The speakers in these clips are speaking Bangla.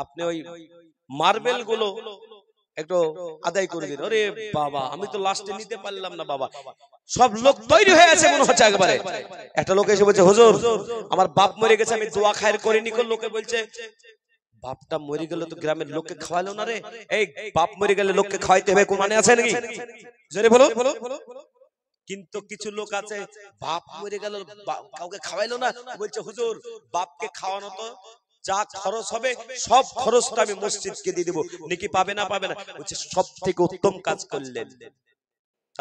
আপনি ওই মার্বেল গুলো একটু আদায় করে দিন। আরে বাবা, আমি তো লাস্টে নিতে পারলাম না বাবা। সব লোক তৈরি হয়ে আছে মনে হচ্ছে একবারে। একটা লোক এসে বলছে, হুজুর আমার বাপ মরে গেছে, আমি দোয়া খায়ের করিনি। লোকে বলছে, বাপটা মরে গেল তো গ্রামের লোককে খাওয়ালো না রে। এই বাপ মরে গেলে লোককে খাওয়াইতে হবে, কোন মানে আছে নাকি? জোরে বলো। কিন্তু কিছু লোক আছে, বাপ মরে গেল কাউকে খাওয়াইলো না, বলছে হুজুর বাপকে খাওয়ানো তো যা খরচ হবে সব খরচটা আমি মসজিদকে দিয়ে দেবো, নাকি পাবে না পাবে না? বলছে সব থেকে উত্তম কাজ করলেন।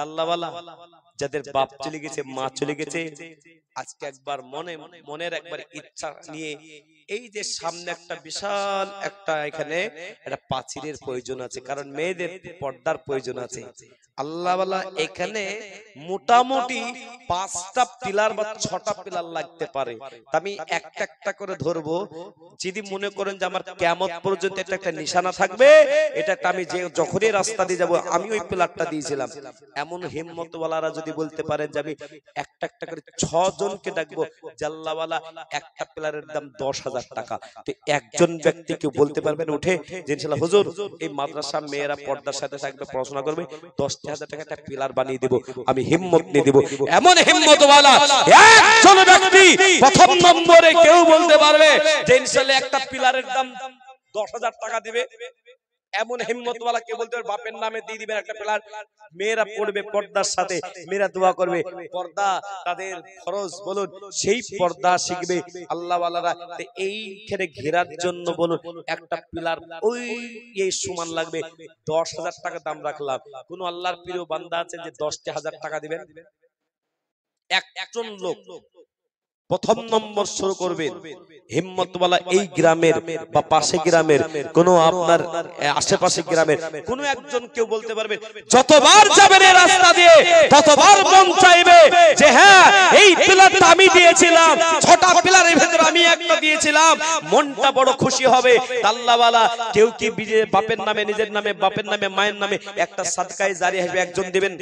আল্লাহওয়ালা যাদের বাপ চলে গেছে, মা চলে গেছে, আজকে একবার মনের একবার ইচ্ছা নিয়ে এই যে সামনে একটা বিশাল একটা এখানে একটা পাঁচিলের প্রয়োজন আছে, কারণ মেয়েদের পর্দার প্রয়োজন আছে। আল্লাহওয়ালা এখানে মোটামুটি 5টা পিলার বা 6টা পিলার লাগতে পারে। আমি একটা একটা করে ধরবো। যদি মনে করেন যে আমার কিয়ামত পর্যন্ত এটা একটা নিশানা থাকবে, এটা আমি যে যখনই রাস্তা দিয়ে যাব আমি ওই পিলারটা দিয়েছিলাম, এমন হিম্মতওয়ালারা যদি বলতে পারেন যে আমি একটা একটা করে 6 জনকে ডাকবো, জাল্লাওয়ালা একটা পিলারের দাম 10,000 টাকা। তো একজন ব্যক্তি কেউ বলতে পারবেন উঠে যে ইনশাআল্লাহ হুজুর এই মাদ্রাসা মেয়েরা পর্দার সাথে থাকবে, পড়াশোনা করবে, 10,000 টাকা একটা পিলার বানিয়ে দেব, আমি হিম্মত নিয়ে দেব। এমন হিম্মতওয়ালা একজন ব্যক্তি প্রথম নম্বরে কেউ বলতে পারবে যে ইনশাআল্লাহ একটা পিলারের দাম 10,000 টাকা দিবে, এমন হিম্মতওয়ালা কে বলতে পারবে? বাপের নামে দিয়ে দিবেন একটা পিলার, মেয়েরা পড়বে পর্দার সাথে, মেয়েরা দোয়া করবে, পর্দা তাদের ফরজ বলুন, সেই পর্দা শিখবে আল্লাহওয়ালারা। এইখানে ঘেরার জন্য বলুন একটা পিলার ওই এই সমান লাগবে, 10,000 টাকা দাম রাখলাম। কোন আল্লাহর প্রিয় বান্দা আছে যে 10,000 টাকা দিবেন? একজন লোক প্রথম নম্বর শুরু করবেন হিম্মতওয়ালা এই গ্রামের বা পাশে গ্রামের কোন আপনার আশেপাশে গ্রামের কোন একজন কেউ বলতে পারবে, যতবার যাবেন এই রাস্তা দিয়ে ততবার মন চাইবে যে হ্যাঁ এই পিলারটা আমি দিয়েছিলাম, 6টা পিলারের ভিতরে আমি একটা দিয়েছিলাম, মনটা বড় খুশি হবে। আল্লাহওয়ালা কেউ কি বাপের নামে, নিজের নামে, বাপের নামে, মায়ের নামে একটা সাদকায়ে জারি হবে, একজন দিবেন?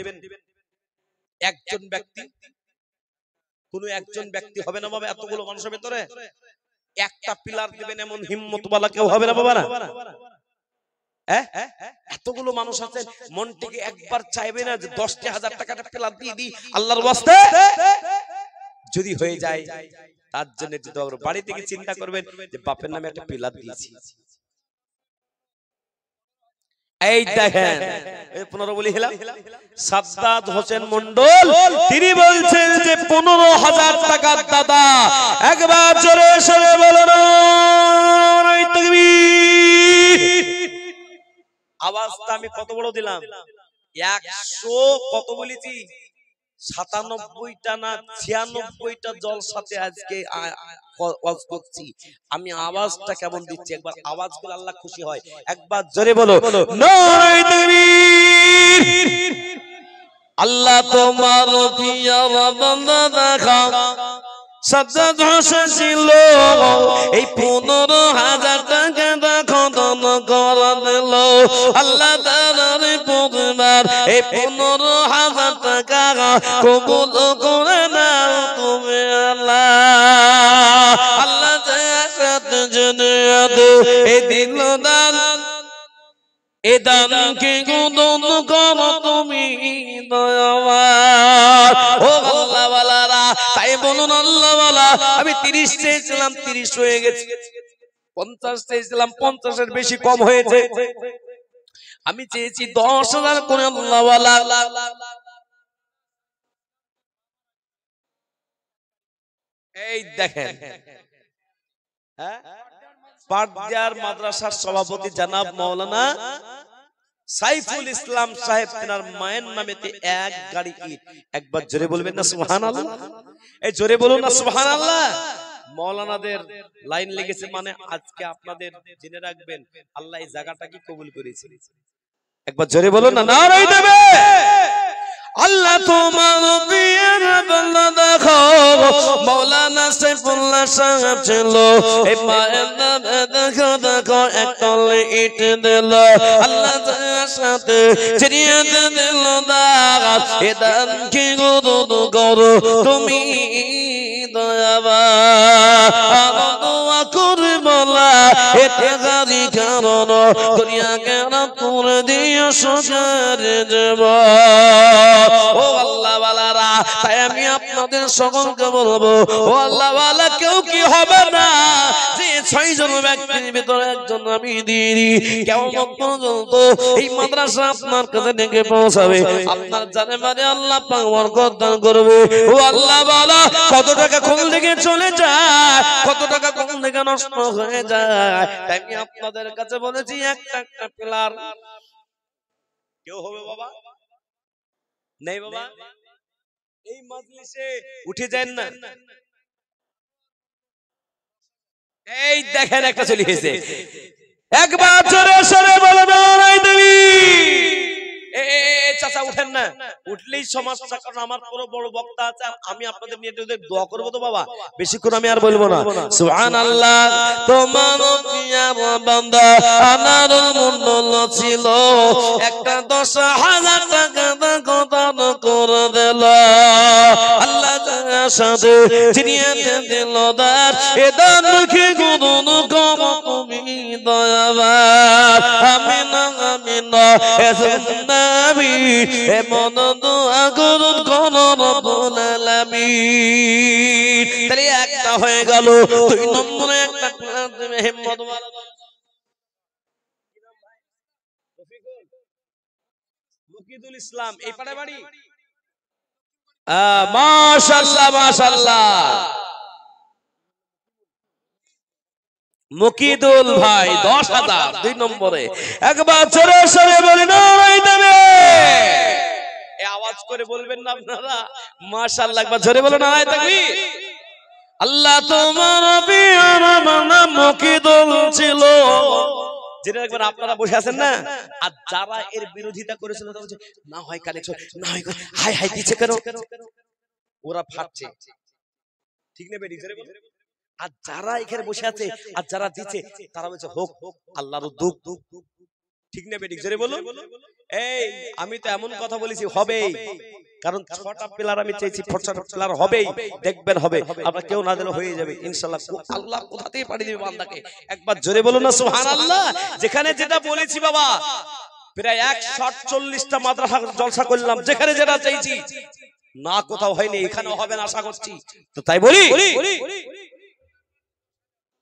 একজন ব্যক্তি, কোন একজন ব্যক্তি হবে না বাবা? এতগুলো মানুষের ভিতরে একটা পিলার দিবেন এমন হিম্মতওয়ালা কেউ হবে না বাবা? না, এতগুলো মানুষ আছেন, মন থেকে একবার চাইবে না যে 10,000 টাকাটা পিলার দিয়ে দিই আল্লাহর ওয়াস্তে? যদি হয়ে যায় তার জন্য একটু দোয়া করবেন। বাড়ি থেকে চিন্তা করবেন যে বাপের নামে একটা পিলার দিয়েছি। এই দেখেন 15 বলি হলাম, সাদ্দাত হোসেন মন্ডল তিনি বলছেন যে 15,000 টাকার দাদা। একবার জোরে সরে বলুন নারে তাকবীর। আওয়াজটা আমি কত বড় দিলাম? 100 কত বলেছি? 97টা না 96টা জলসাতে আজকে ওয়াজ করছি। আমি আওয়াজটা কেমন দিচ্ছি একবার আওয়াজ করে আল্লাহ খুশি হয়। একবার জোরে বলো নারে তাকবীর। আল্লাহ তোমার পিয়ারা বান্দা দেখা সাদ্দাত হোসেন ছিল, এই 15,000 টাকা দেখো দান করে দিল আল্লাহ তাআলার পরিবার। এই 15,000 টাকা কবুল করে নাও তুমি আল্লাহ। আল্লাহ জান্নাত জান্নাত এই দিল দান, এ দানকে গ্রহণ করো তুমি দয়াবান। ও আল্লাহওয়ালারা, তাই বলুন আল্লাহওয়ালা আমি 30 চেয়েছিলাম 30 হয়ে গেছে, 50 চেয়েছিলাম 50-এর বেশি কম হয়েছে, আমি চেয়েছি 10,000 করে আল্লাহওয়ালা। এই দেখেন পাটদিয়ার মাদ্রাসার সভাপতি জনাব মাওলানা সাইফুল ইসলাম সাহেব, তার মায়ের নামেতে 1 গাড়ি ইট। একবার জোরে বলবেন না সুবহানাল্লাহ? এই জোরে বলুন না সুবহানাল্লাহ। মাওলানাদের লাইন লেগেছে মানে আজকে আপনাদের জেনে রাখবেন আল্লাহ এই জায়গাটাকে কবুল করেছে। একবার জোরে বলুন না নারে দেবে। আল্লাহ তোমার প্রিয়ের বান্দা দেখো মাওলানা সাইফুল্লাহ সাহেব ছিল এই মায়ের নামে দেখো দেখো একতলে ইট দিল আল্লাহ তার সাথে চিরিয়ে দিল দাগ এ দান কি করো তুমি দয়াবান দোয়া করে বলা এতে গাড়ি কারণ দুনিয়া কেন করে দিও সুখের জীবন ও আল্লাহ ওয়ালারা তাই আমি আপনাদের সকলকে বলবো ও আল্লাহ ওয়ালা কেউ কি হবে না যে 6 জন ব্যক্তির ভিতরে একজন আমি দিই কিয়ামত পর্যন্ত এই মাদ্রাসা আপনার কাছে ডেকে পৌঁছাবে আপনার জানে মানে আল্লাহ পাক বরকত দান করবে ও আল্লাহ ওয়ালা কত টাকা কোন দিকে চলে যায় কত টাকা কোন দিকে নষ্ট হয়ে যায় তাই আমি আপনাদের কাছে বলেছি একটা একটা পিলার কেউ হবে বাবা नहीं बाबा এই মজলিসে উঠে যান না এই দেখেন একটা চলে এসেছে একবার জোরে সরে বলো নারাই দেবী চাচা উঠেন না উঠলেই সমস্যা কারণ আমার পুরো বড় বক্তা আছে আমি আপনাদের নিয়ে দোয়া করব তো বাবা বেশিক্ষণ আমি আর বলবো না সুবহানাল্লাহ তোমার প্রিয় বান্দা আনারুল মন্ডল ছিল একটা 10,000 টাকা দান করে দিল আল্লাহ তাআলার সাথে চিনিয়ে দিল দার এ দান কি গুণ কম তুমি দয়াবান আমিনা আমিনা এসনাবি এমন দোয়া করুন কোন রব্বুল আলামিন তাহলে একটা হয়ে গেল দুই নম্বরে একটা তুমি হিম্মত মারো মুকিদুল ইসলাম এই পাড়ে বাড়ি মাশাআল্লাহ মাশাআল্লাহ মুকিদুল ভাই 10,000 দুই নম্বরে একবার জোরে সরে বলি নারাই দেবে এই আওয়াজ করে বলবেন না আপনারা মাশাআল্লাহ একবার জোরে বলো নারাই তাকবীর আল্লাহ তোমার প্রিয় বান্দা মুকিদুল ছিল যেটা একবার আপনারা বসে আছেন না আর যারা এর বিরোধিতা করেছিল তারা বলছে না হয় কালেকশন না হয় হাই হাই দিচ্ছে কেন ওরা ফাটছে ঠিক না বেডি জোরে বলো আর যারা এখানে বসে আছে আর যারা দিচ্ছে তারা বলছে হোক আল্লাহর দুঃখ ঠিক না বেডি জোরে বলো এই আমি তো এমন কথা বলেছি হবেই কারণ 6টা পিলার আমি চাইছি 6টা পিলার হবেই দেখবেন হবে আপনারা কেউ না দিলে হয়ে যাবে ইনশাআল্লাহ আল্লাহ কোথাতেই পাঠিয়ে দিবে বান্দাকে একবার জোরে বলো না সুবহানাল্লাহ যেখানে যেটা বলেছি বাবা প্রায় 140টা মাদ্রাসা জলসা করলাম যেখানে যেটা চাইছি না কোথাও হয়নি এখানেও হবে না আশা করছি তো তাই বলি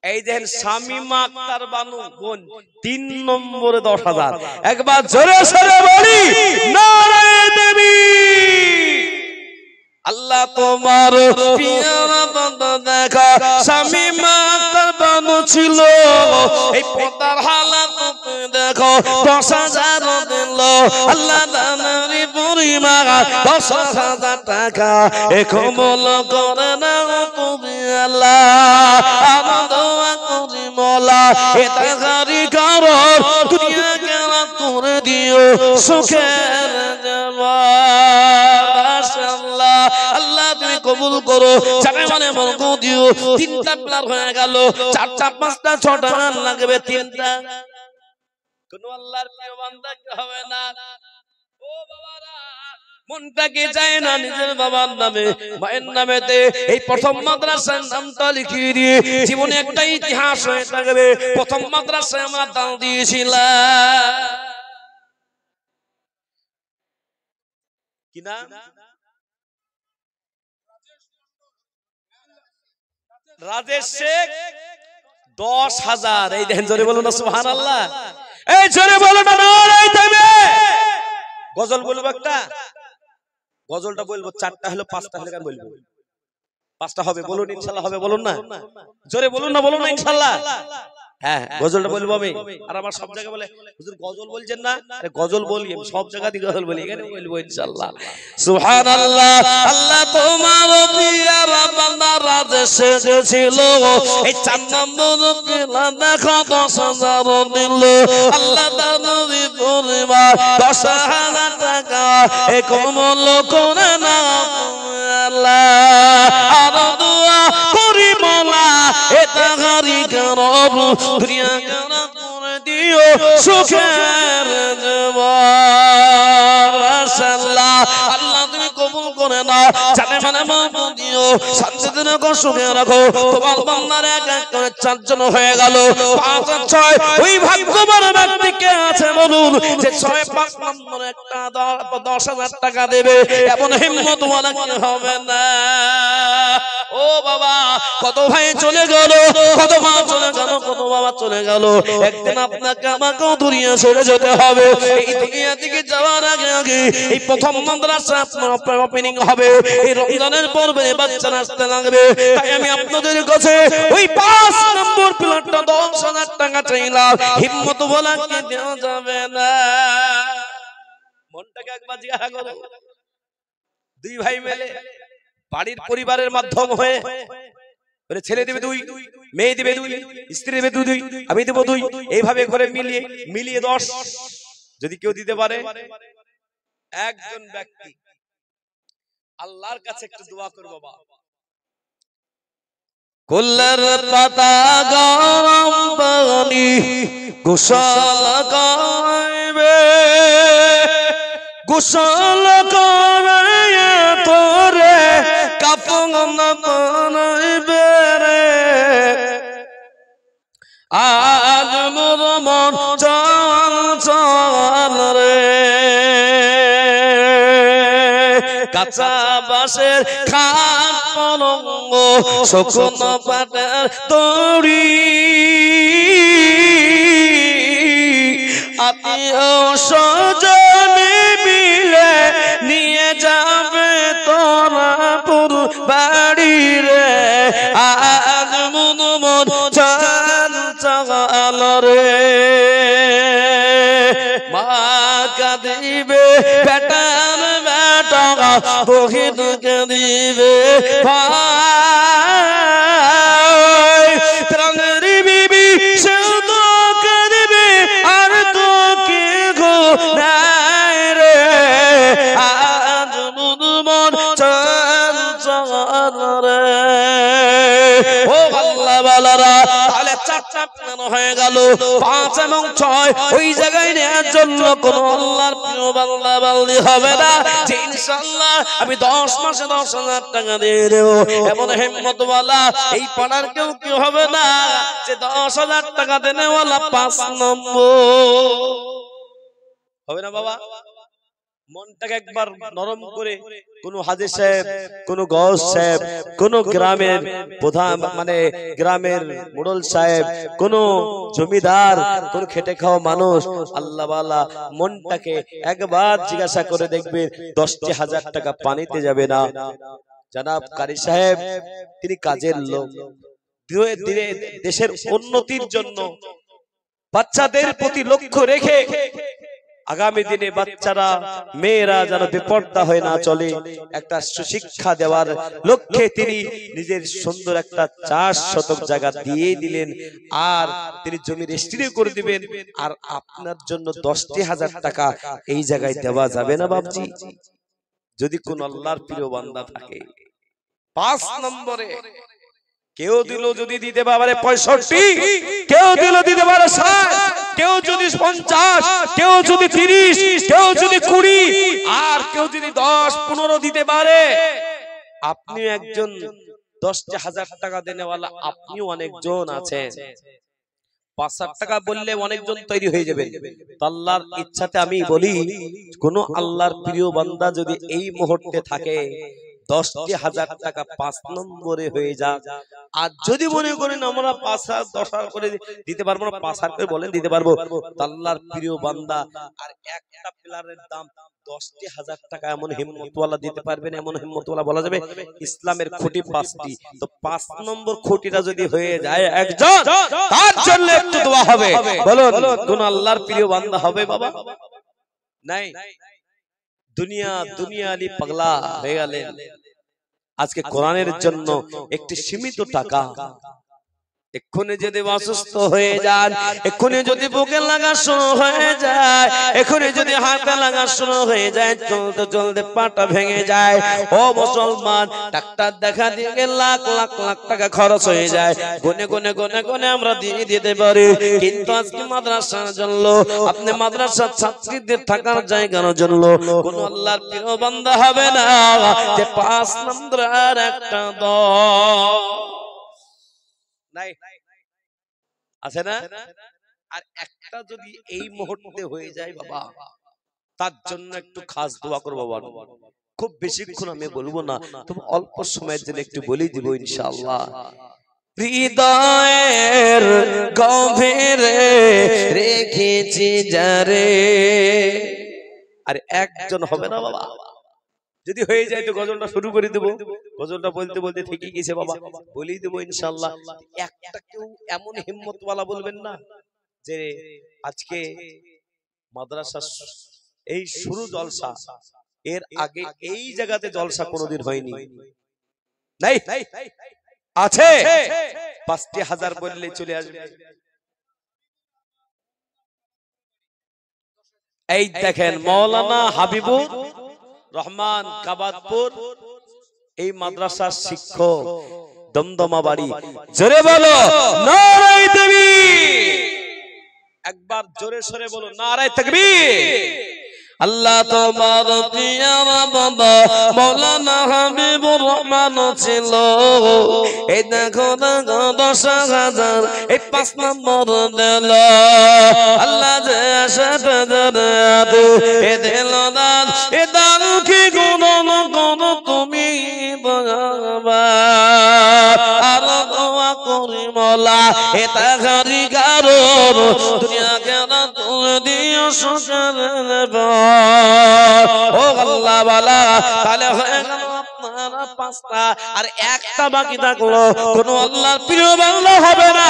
এই দেখেন শামিমা আক্তার বানু বোন 3 নম্বরে 10,000 একবার জোরে সরে বলি নারায়ে দেবী আল্লাহ তোমার প্রিয় বান্দা দেখা শামিমা আক্তার বানু ছিল এই পতার হালাত দেখো 10,000 দিল আল্লাহ দানারি পরিমাণ 10,000 টাকা এ কবুল করে নাও তুমি আল্লাহ আনন্দ করি মোলা এটা গারি করো দুনিয়া কেন করে দিও সুখের জীবন মাশাআল্লাহ আল্লাহ তুমি কবুল করো জানে মানে বরকত দিও 3টা প্লার হয়ে গেল 4টা 5টা 6টা লাগবে 3টা কোন আল্লাহর প্রিয় বান্দা কি হবে না ও বাবারা মনটাকে চায় না নিজের বাবার নামে মায়ের নামেতে এই প্রথম মাদ্রাসার নামটা লিখিয়ে দিয়ে জীবনে একটা ইতিহাস হয়ে থাকবে প্রথম মাদ্রাসায় আমরা দান দিয়েছিলাম কি না রাজেশ শেখ 10,000 এই দেখেন জোরে বলুন না সুবহানাল্লাহ এই জোরে বলুন না নারায়ে তাকবীর গজল বলবো একটা গজলটা বলবো 4টা হলো 5টা হলো গান বলবো 5টা হবে বলুন ইনশাআল্লাহ হবে বলুন না জোরে বলুন না ইনশাআল্লাহ হ্যাঁ গজলটা বলবো আমি। আর আমার সব জায়গায় বলে হুজুর গজল বলছেন না, আরে গজল বলি আমি, সব জায়গাতেই গজল বলি, এখানে বলবো ইনশাআল্লাহ। সুবহানাল্লাহ। আল্লাহ তোমার পিয়ারা বান্দা রাজ সেজেছিল, এই 4 নম্বর কিলা দেখো 10,000 দিল। আল্লাহ তাআলা পরিবার 10,000 টাকা এ কমল করে না আল্লাহ। আর দোয়া করি মোলা এ তাহারি করব দুনিয়া গানা করে দিও সুখের জীবন মাশাআল্লাহ। আল্লাহ তুমি কবুল করে নাও, জানে মানে মাফ দিও, শান্তিতে রাখো, সুখে রাখো। তোমার বান্দার এক এক করে 4 জন হয়ে গেল, 5 আর 6 ওই ভাগ্যবান ব্যক্তি কে আছে বলুন যে 6-5 নম্বরে একটা 10,000 টাকা দেবে, এমন হিম্মত ওয়ালা কি হবে না? ও বাবা, কত ভাই চলে গেল, কত মা চলে গেল, কত বাবা চলে গেল। একদিন আপনাকে আমাকেও দুনিয়া ছেড়ে যেতে হবে। এই দুনিয়া থেকে যাওয়ার আগে আগে এই প্রথম মাদ্রাসা আপনার ওপেনিং হবে, এই রমজানের পর্বে বাচ্চারা আসতে লাগবে। তাই আমি আপনাদের কাছে ওই 5 নম্বর প্লটটা 10,000 টাকা চাইলাম, হিম্মত বলা কি দেওয়া যাবে না? মনটাকে একবার জিজ্ঞাসা করো। 2 ভাই মিলে বাড়ির পরিবারের মাধ্যম হয়ে বলে ছেলে দেবে 2, মেয়ে দেবে 2, স্ত্রী দেবে 2, আমি দেব 2, এইভাবে করে মিলিয়ে 10 যদি কেউ দিতে পারে। একজন ব্যক্তি আল্লাহর কাছে একটু দোয়া করবে, বাবা কুল্লার পাতা গরম পানি গোসল করবে, গোসল করে তোরে কাফন বানাইবে রে। আজ মোর মন চঞ্চল রে, কাঁচা বাঁশের খাট পলঙ্গ শুকনো পাটের তরি, আত্মীয় স্বজনে মিলে নিয়ে যাবে তোরা পুর বাড়ি রে। আজ মন মন চঞ্চল রে, মা কাঁদিবে বেটার বেটা, বহিন কাঁদিবে ভাই, প্রাণের বিবি সেও তো কাঁদিবে আর তো কে গো নাই রে। আজ মন মন চঞ্চল রে। ও আল্লাহ বালারা, তাহলে 4টা প্ল্যান হয়ে গেল, 5 এবং 6 ওই জায়গায় নেওয়ার জন্য কোন আল্লাহর প্রিয় বান্দা বান্দি হবে না যে ইনশাআল্লাহ আমি 10 মাসে 10,000 টাকা দিয়ে দেব, এমন হিম্মতওয়ালা এই পাড়ার কেউ কি হবে না যে 10,000 টাকা দেনেওয়ালা 5 নম্বর হবে না? বাবা মনটাকে একবার নরম করে, কোন হাজী সাহেব, কোন গৌস সাহেব, কোন গ্রামের প্রধান মানে গ্রামের মোড়ল সাহেব, কোন জমিদার, কোন খেটে খাওয়া মানুষ আল্লাহ ওয়ালা মনটাকে একবার জিজ্ঞাসা করে দেখবে 10,000 টাকা পানিতে যাবে না। জনাব কারি সাহেব তিনি কাজের লোক, ধীরে ধীরে দেশের উন্নতির জন্য বাচ্চাদের প্রতি লক্ষ্য রেখে আগামী দিনে বাচ্চারা মেয়েরা যেন বেপর্দা হয়ে না চলে, একটা সুশিক্ষা দেওয়ার লক্ষ্যে তিনি নিজের সুন্দর একটা 4 শতক জায়গা দিয়ে দিলেন, আর তিনি জমি রেজিস্ট্রি করে দিবেন। আর আপনার জন্য 10,000 টাকা এই জায়গায় দেওয়া যাবে না বাবজি, যদি কোন আল্লাহর প্রিয় বান্দা থাকে। 5 নম্বরে কেউ দিল যদি দিতে পারে 65, কেউ দিল দিতে পারে 60, কেউ যদি 50, কেউ যদি 30, কেউ যদি 20, আর কেউ যদি 10-15 দিতে পারে। আপনি একজন 10,000 টাকা দেনেওয়ালা, আপনিও অনেকজন আছেন। 5,000 টাকা বললে অনেকজন তৈরি হয়ে যাবে। আল্লাহর ইচ্ছাতে আমি বলি, কোন আল্লাহর প্রিয় বান্দা যদি এই মুহূর্তে থাকে 10,000 টাকা 5 নম্বরে হয়ে যাক। আর যদি মনে করেন আমরা 5,000 10,000 করে দিতে পারবো না, 5,000 করে বলেন দিতে পারবো, আল্লাহর প্রিয় বান্দা আর একটা পিলারের দাম 10,000 টাকা এমন হিম্মতওয়ালা দিতে পারবেন, এমন হিম্মতওয়ালা বলা যাবে। ইসলামের খুঁটি 5টি, তো 5 নম্বর খুঁটিটা যদি হয়ে যায় একজন, তার জন্য একটু দোয়া হবে। বলুন কোন আল্লাহর প্রিয় বান্দা হবে বাবা? নাই। দুনিয়ালি পাগলা হয়ে গেলেন। আজকে কোরআনের জন্য একটি সীমিত টাকা, এক্ষুনি যদি অসুস্থ হয়ে যান, এক্ষুনি যদি বুকে লাগা শুরু হয়ে যায়, এক্ষুনি যদি হাতে লাগা শুরু হয়ে যায়, চলতে চলতে পাটা ভেঙে যায়, ও মুসলমান, ডাক্তার দেখা দিয়ে লাখ লাখ লাখ টাকা খরচ হয়ে যায়, গুনে গুনে গুনে গুনে আমরা দিয়ে দিতে পারি। কিন্তু আজকে মাদ্রাসার জন্য, আপনি মাদ্রাসার ছাত্রীদের থাকার জায়গার জন্য কোন আল্লাহর প্রিয় বান্দা হবে না যে 5 নম্বরের একটা দল নাই আছে না? আর একটা যদি এই মুহূর্তে হয়ে যায় বাবা, তার জন্য একটু খাস দোয়া করবো বাবা। খুব বেশিক্ষণ আমি বলবো না, তবে অল্প সময়ের জন্য একটু বলে দিব ইনশাআল্লাহ। হৃদয়ের গভীরে রেখেছি যারে, আর একজন হবে না বাবা। যদি হয়ে যায় তো গজলটা শুরু করে দেব। গজলটা বলতে বলতে থেকে গেছে বাবা, বলেই দেবো ইনশাআল্লাহ। একটা কেউ এমন হিম্মতওয়ালা বলবেন না যে আজকে মাদ্রাসা এই শুরু জলসা, এর আগে এই জায়গাতে জলসা কোনোদিন হয়নি। নাই আছে? 5,000 বললে চলে আসবে। এই দেখেন মাওলানা হাবিবুর রহমান কাবাতপুর, এই মাদ্রাসার শিক্ষক, দমদমা বাড়ি। জোরে বলো নারায়ে তাকবীর। একবার জোরে সরে বলো নারায়ে তাকবীর। আল্লাহ তোমার পিয়ারা বাবা মাওলানা হাবিবুর রহমান ছিল, এই দেখো দেখো 10,000 এই 5 নম্বর দিল। আল্লাহ যে সাথে দাঁড়াতে এ দিল দান, এ দান কি গুণ কোন তুমি বাবা। আর দোয়া করি মোলা এ তাহারি কারণ দুনিয়া কেন তুলে দিও সুখের। ও আল্লাহ বালা, তাহলে হয়ে গেল আপনারা 5টা, আর একটা বাকি থাকলো। কোন আল্লাহর প্রিয় বান্দা হবে না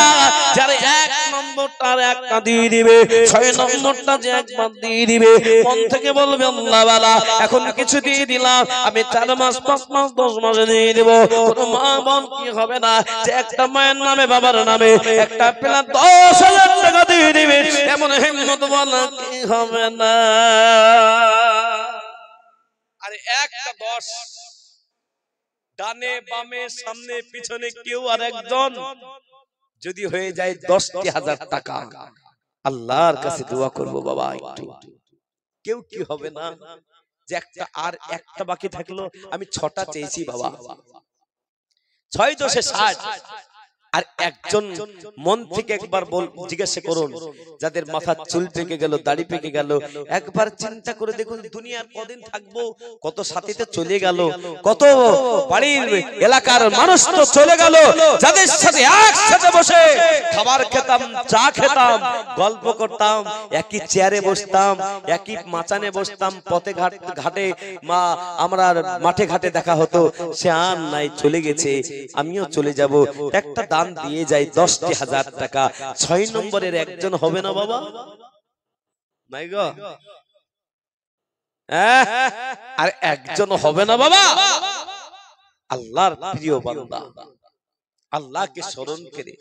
যার 1 নম্বরটা আর একটা দিয়ে দিবে, 6 নম্বরটা যে একবার দিয়ে দিবে, মন থেকে বলবে আল্লাহ বালা এখন কিছু দিয়ে দিলাম, আমি 4 মাস 5 মাস 10 মাসে দিয়ে দেব। কোন মা বোন কি হবে না যে একটা মায়ের নামে বাবার নামে একটা পেলা 10,000 টাকা দিয়ে দিবে, এমন হিম্মত বলা কি হবে না? আরে একটা 10, ডানে বামে সামনে পিছনে কেউ আর একজন যদি হয়ে যায় 10,000 টাকা, আল্লাহর কাছে দোয়া করব বাবা। একটু কেউ কি হবে না যে একটা আর একটা বাকি থাকলো, আমি 6টা চেয়েছি বাবা, 6 দশে 60। আর একজন মন থেকে একবার জিজ্ঞাসা করুন, যাদের মাথার চুল পেকে গেল, দাড়ি পেকে গেল, একবার চিন্তা করে দেখুন দুনিয়ার কদিন থাকবো, কত সাথীতে চলে গেল, কত বাড়ির এলাকার মানুষ তো চলে গেল, যাদের সাথে একসাথে বসে খাবার খেতাম, চা খেতাম, গল্প করতাম, একই চেয়ারে বসতাম, একই মাচানে বসতাম, পথে ঘাটে আমরা মাঠে ঘাটে দেখা হতো, সে আর নাই, চলে গেছে, আমিও চলে যাব। একটা দান দিয়ে যাই 10,000 টাকা, 6 নম্বরের একজন হবে না বাবা? নাই গো, আর একজন হবে না বাবা? আল্লাহর প্রিয় বান্দা, আল্লাহকে স্মরণ করে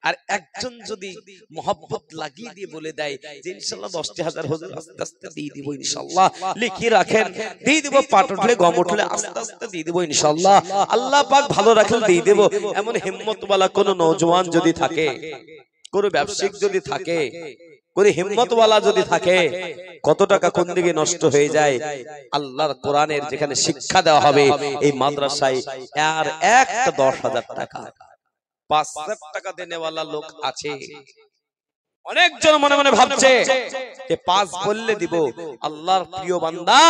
আর একজন যদি মোহাব্বত লাগিয়ে দিয়ে বলে দেয় যে ইনশাআল্লাহ 10,000 হুজুর আস্তে আস্তে দিয়ে দিব ইনশাআল্লাহ, লিখে রাখেন, দিয়ে দিব, পাট উঠলে গম উঠলে আস্তে আস্তে দিয়ে দিব ইনশাআল্লাহ, আল্লাহ পাক ভালো রাখলে দিয়ে দেব, এমন হিম্মতওয়ালা কোন নওজোয়ান যদি থাকে, কোন ব্যবসায়িক যদি থাকে, কোন হিম্মতওয়ালা যদি থাকে, কত টাকা কোন দিকে নষ্ট হয়ে যায়। আল্লাহর কোরআনের যেখানে শিক্ষা দেওয়া হবে এই মাদ্রাসায়, আর একটা 10,000 টাকা, 5 লাখ টাকা দেনেওয়ালা লোক আছে, অনেকজন মনে মনে ভাবছে যে 5 বললে দিব। আল্লাহর প্রিয় বান্দা,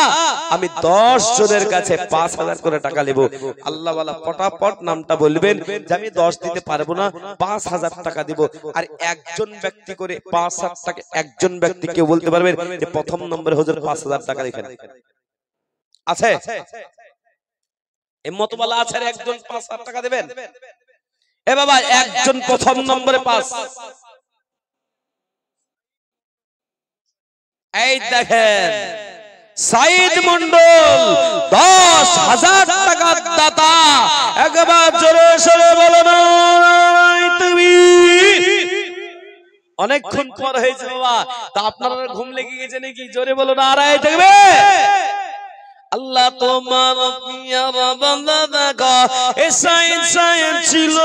আমি 10 জনের কাছে 5000 করে টাকা নেব। আল্লাহ ওয়ালা পটাপট নামটা বলবেন যে আমি 10 দিতে পারবো না, 5000 টাকা দিব। আর একজন ব্যক্তি করে 5000 টাকা, একজন ব্যক্তি কেউ বলতে পারবেন যে প্রথম নম্বরে হুজুর 5000 টাকা লিখেন? আছে হিম্মতওয়ালা আছে? একজন 5000 টাকা দিবেন? এ বাবা, একজন প্রথম নম্বরে 5। এই দেখেন সাইদ মন্ডল 10,000 টাকার দাতা। একবার জোরে সরে বলো না তুমি। অনেকক্ষণ পর হয়েছে বাবা, তা আপনারা ঘুম লেগে গেছে নাকি? জোরে বলো না, আড়াই থাকবে। আল্লাহ তোমার পিয়ার বান্দা দেখা এ সাইদ সাইদ ছিল।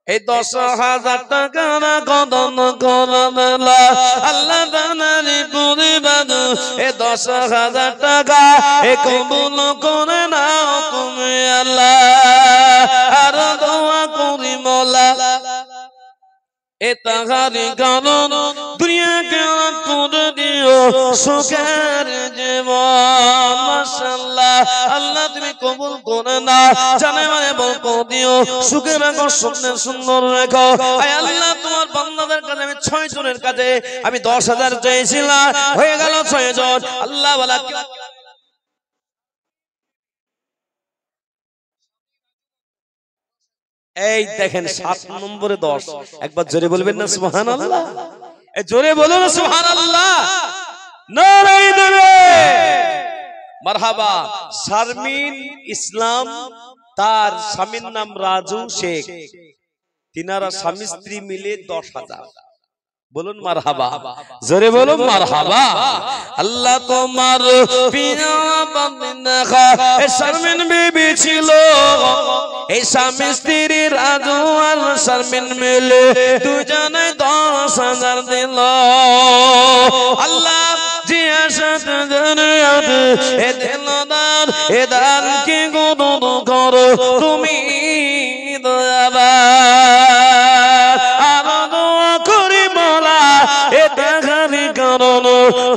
এই 10,000 টাকা না কদম করবেন আল্লাহ দানারি পরিবাদ। এই 10,000 টাকা এ কবুল করে নাও তুমি আল্লাহ। আর দোয়া করি মোলা এ তাহারি কারণ দুনিয়াকে করে দিও সুখের জীবন। মাশাআল্লাহ, আল্লাহ তুমি কবুল করে না, জানে মানে বরকত দিও, সুখে রাখো, সুন্দর সুন্দর রেখো। আয় আল্লাহ, তোমার বান্দাদের কাছে আমি 6 জনের কাছে আমি 10,000 চেয়েছিলাম, হয়ে গেল 6 জন। আল্লাহ ওয়ালা এই দেখেন 7 নম্বরে 10। একবার জোরে বলবেন না সুবহানাল্লাহ? এই জোরে বলো না সুবহানাল্লাহ। নারায়ে তাকবীর, মারহাবা। শারমিন ইসলাম, তার স্বামীর নাম রাজু শেখ। তিনারা স্বামী স্ত্রী মিলে 10,000। বলুন মারহাবা, জোরে বলুন মারহাবা। আল্লাহ তোমার পিয়া বান্দা এ শারমিন বিবি ছিল। এই স্বামী স্ত্রী রাজু আর শারমিন মিলে দুজনে 10,000 দিল। আল্লাহ জি আশাত দুনিয়াত এ দিল দান, এ দান কি গুণ করো তুমি দয়াবান। আর দোয়া করি মোলা এ দেখারি কারণ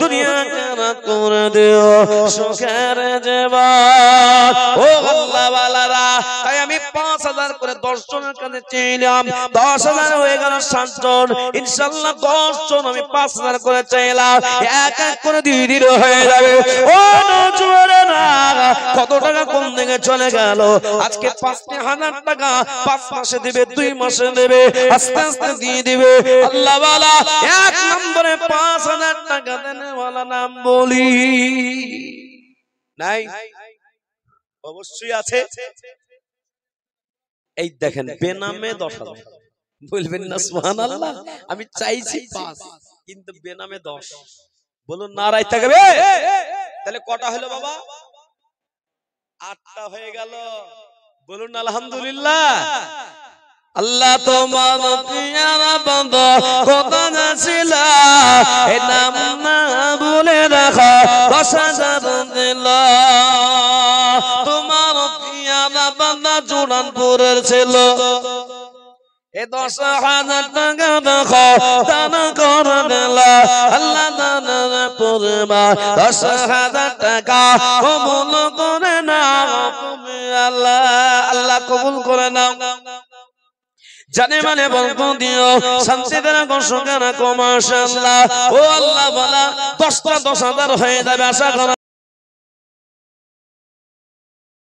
দুনিয়া কেনা করে দিও সুখের জীবন। ও আল্লাহ ওয়ালারা, তাই আমি 5,000 করে 10 জনের কাছে চাইলাম। 10,000 হয়ে গেল 7 জন। ইনশাআল্লাহ 10 জন আমি 5,000 করে চাইলাম, এক এক করে দিয়ে দিলে হয়ে যাবে। ও নজওয়ানেরা, কত টাকা কোন দিকে চলে গেল? আজকে 5,000 টাকা 5 মাসে দিবে, 2 মাসে দেবে, আস্তে আস্তে দিয়ে দিবে। আল্লাহ ওয়ালা 1 নম্বরে 5,000 টাকা দেনেওয়ালা নাম বলি নাই? অবশ্যই আছে। এই দেখেন বেনামে 10,000। বলবেন না সুবহানাল্লাহ? আমি চাইছি 5, কিন্তু বেনামে 10। বলুন নারায়ে তাকবীর। তাহলে কটা হলো বাবা? 8টা হয়ে গেল। বলুন আলহামদুলিল্লাহ। আল্লাহ তোমার পিয়ারা বান্দা কথা ছিল, এ নাম না ভুলে রাখো 10,000 দিল। তোমার পিয়ারা বান্দা জোরানপুরের ছিল। এ 10,000 টাকা দেখো দান করে দিল। আল্লাহ দানের পরিমাণ 10,000 টাকা কবুল করে নাও তুমি আল্লাহ। আল্লাহ কবুল করে নাও, জানে মানে বলবো দিও, শান্তিতে রাখো, সুখে রাখো। মাশাআল্লাহ। ও আল্লাহ বলা 10টা 10,000 হয়ে যাবে আশা করা।